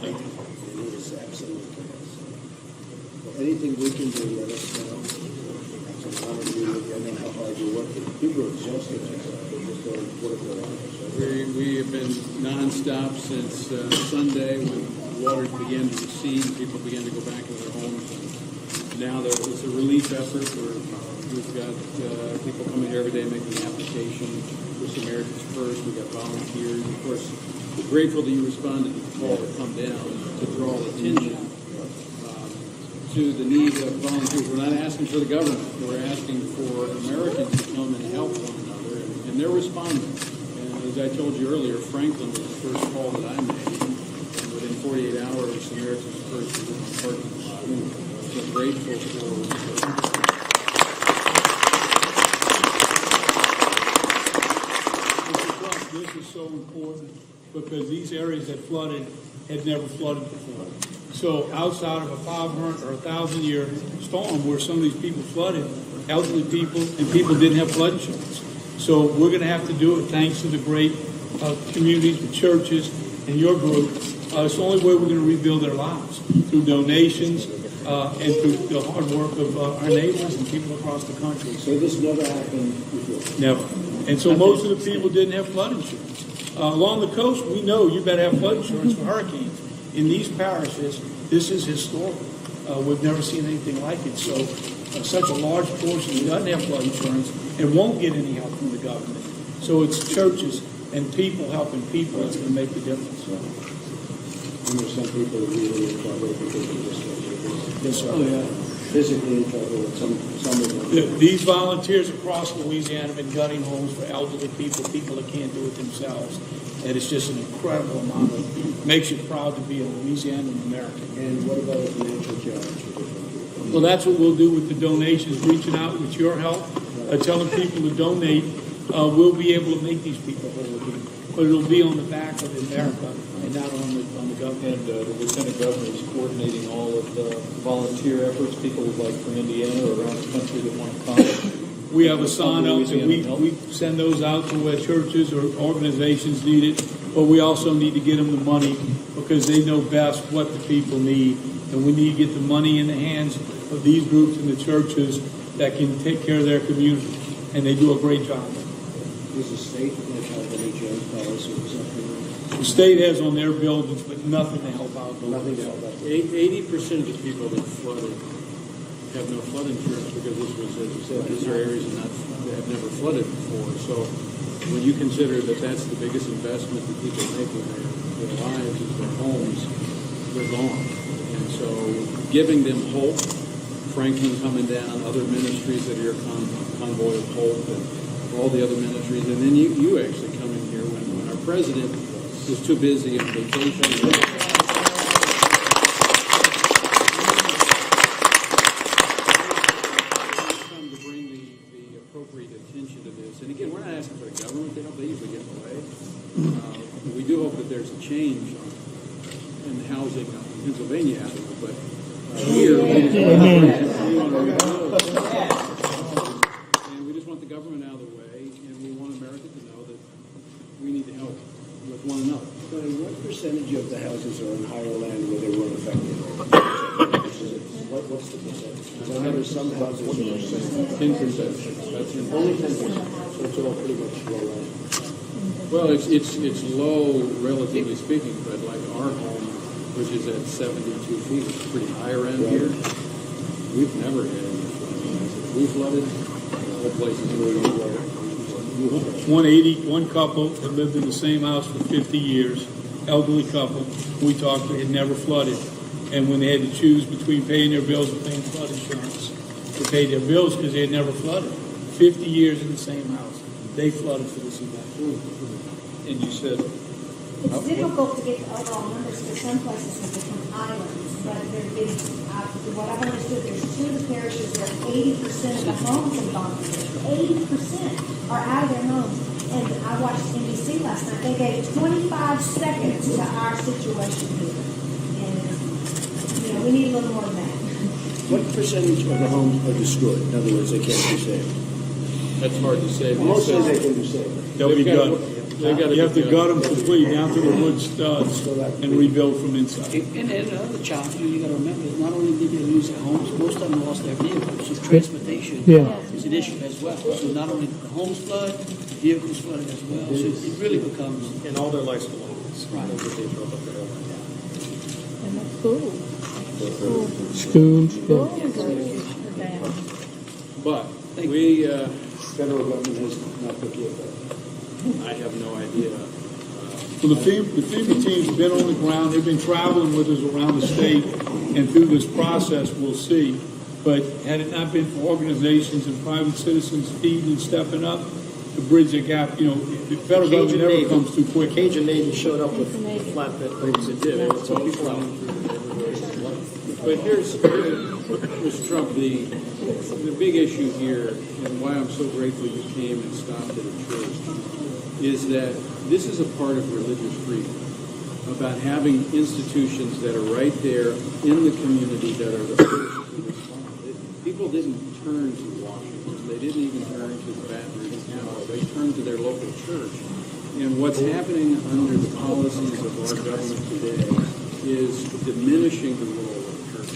It is absolutely chaos. Well, anything we can do, let us know. I know how hard you work. People are exhausted. They just don't work their lives. We have been nonstop since Sunday when waters began to recede and people began to go back to their homes. And now it's a relief effort where we've got people coming here every day making an application for Samaritan's First. We've got volunteers. Of course, we're grateful that you responded to the call to come down to draw attention to the need of volunteers. We're not asking for the government. We're asking for Americans to come and help one another, and they're responding. And as I told you earlier, Franklin was the first call that I made, and within 48 hours, Samaritan's First was in my parking lot. So grateful for. This is so important because these areas that flooded had never flooded before. So outside of a 500 or 1,000-year storm where some of these people flooded, elderly people and people didn't have flood insurance. So we're going to have to do it thanks to the great communities, the churches, and your group. It's the only way we're going to rebuild their lives, through donations and through the hard work of our neighbors and people across the country. So this never happened before? Never. And so most of the people didn't have flood insurance. Along the coast, we know you better have flood insurance for hurricanes. In these parishes, this is historic. We've never seen anything like it. So such a large portion doesn't have flood insurance and won't get any help from the government. So it's churches and people helping people that's going to make the difference. And there's some people really in trouble because of this. Yes, sir. Oh, yeah. Physically in trouble, and some of them. These volunteers across Louisiana have been gutting homes for elderly people that can't do it themselves. And it's just an incredible amount of, makes you proud to be a Louisianan American. And what about a financial challenge? Well, that's what we'll do with the donations, reaching out with your help, telling people to donate. We'll be able to make these people whole again. But it'll be on the back of America and not on the government. And the Lieutenant Governor is coordinating all of the volunteer efforts, people like from Indiana or around the country that want to come. We have a sign up, and we send those out to where churches or organizations need it, but we also need to get them the money because they know best what the people need. And we need to get the money in the hands of these groups and the churches that can take care of their community. And they do a great job. Does the state have any insurance policy or something? The state has on their buildings, but nothing to help out. Nothing to help out. 80% of the people that flooded have no flood insurance because this was, as you said, these are areas that have never flooded before. So when you consider that that's the biggest investment that people make in their lives is their homes, they're gone. And so giving them hope, Franklin coming down, other ministries that are your convoy of hope, and all the other ministries, and then you actually coming here when our president was too busy on vacation. And again, we're not asking for the government to help. They usually get in the way. We do hope that there's a change in the housing in Pennsylvania Avenue, but here we want to rebuild. And we just want the government out of the way, and we want America to know that we need to help with one another. So what percentage of the houses are on higher land where they weren't affected? What's the percentage? Because I know there's some houses that are 10%. That's only 10%. So it's all pretty much low land. Well, it's low, relatively speaking, but like our home, which is at 72 feet, it's pretty high around here. We've never had any flooding. We flooded, the whole place is really low. 180, one couple that lived in the same house for 50 years, elderly couple, we talked to, had never flooded. And when they had to choose between paying their bills and paying flood insurance, they paid their bills because they had never flooded. 50 years in the same house. They flooded for this event. And you said it's difficult to get the overall numbers because some places have become islands, but they're getting, what I've understood, there's two of the parishes where 80% of the homes have gone through. 80% are out of their homes. And I watched NBC last night. They gave 25 seconds to our situation here. And, we need a little more than that. What percentage of the homes are destroyed? In other words, they can't be saved. That's hard to say. Most of they can be saved. They'll be done. gotta You have to be gut them completely down to the wood studs and rebuild from inside. And another challenge, you gotta remember, is not only did they lose their homes, most of them lost their vehicles, so transportation is an issue as well. So not only the homes flood, the vehicles flooded as well, so it really becomes. And all their life's belongings. Right. Schools, But Thank we, Federal government has not put yet. I have no idea. Well, the FEMA team's been on the ground, they've been traveling with us around the state, and through this process, we'll see. But had it not been for organizations and private citizens feeding and stepping up to bridge the gap, you know, the federal government never comes too quick. Cajun Navy showed up with flatbed boats and did it. It's all flowing through the neighborhood. But here's, Mr. Trump, the big issue here, and why I'm so grateful you came and stopped at a church, is that this is a part of religious freedom, about having institutions that are right there in the community that are the first to respond. People didn't turn to Washington. They didn't even turn to the Baton Rouge Council. They turned to their local church. And what's happening under the policies of our government today is diminishing the role of the church.